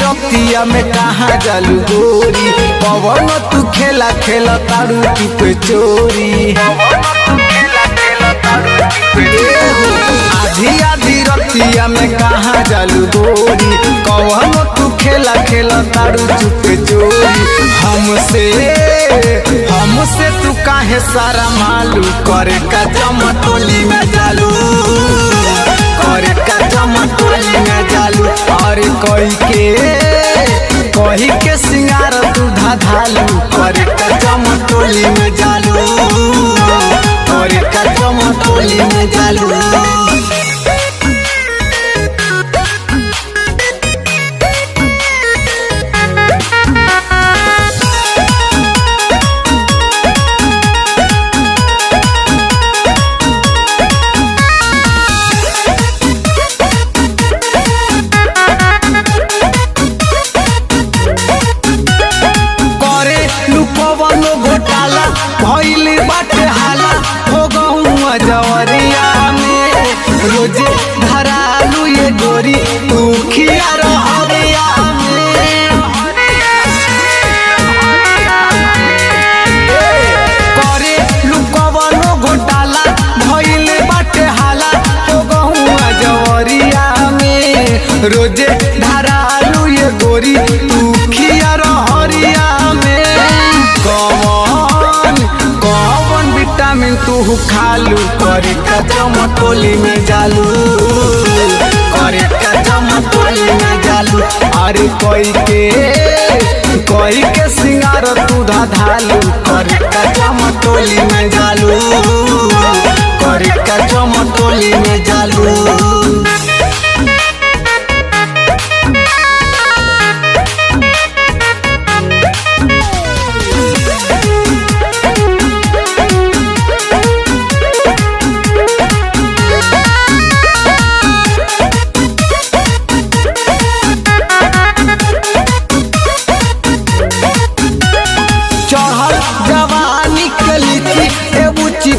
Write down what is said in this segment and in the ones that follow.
रतिया में कहाँ जालू गोरी पवन तू खेला खेला तारू चुप चोरी आधी आधी रतिया में कहाँ जालू गोरी पवन तू खेला खेला तारू चुप चोरी हमसे तू काहे सारा मालू करे का जमटोली में जालू करे का जमटोली में जालू और कही के सिंगार तू धाधालू करे का जमटोली में जालू करे का जमटोली में जालू। भइली बाटे हाला हो गहुआ जवरिया में रोजे धरालू ये गोरी तू खिया रहरिया में करे लुकवनो घोटाला भइली बाटे हाला हो गहुआ जवरिया में रोजे धरालू ये गोरी तू खिया रहरिया में विटामिन तू खालू करे का जमटोली में जालू करे का जमटोली में जालू अरे कोई के सिंगार तू धाधालू करे का जमटोली में जालू करे का जमटोली में जालू।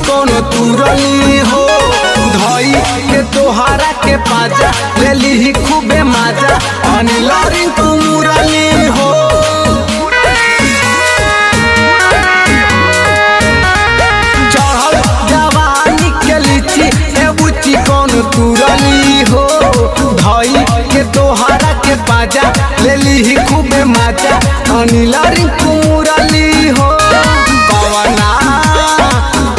कोनो तुरली हो धई के तोहरा के पाजा लेली खूबे माजा अनिलारी तुमरली हो चढ़ल जवानी के लीची ए बुची कोनो तुरली हो धई के तोहरा के पाजा लेली खूबे माजा अनिलारी तुमरली हो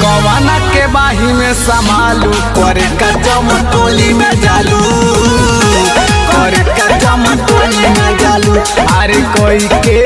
कवना के बाही में संभालू करे का जमटोली में जालू करे का जमटोली में जालू अरे कोई के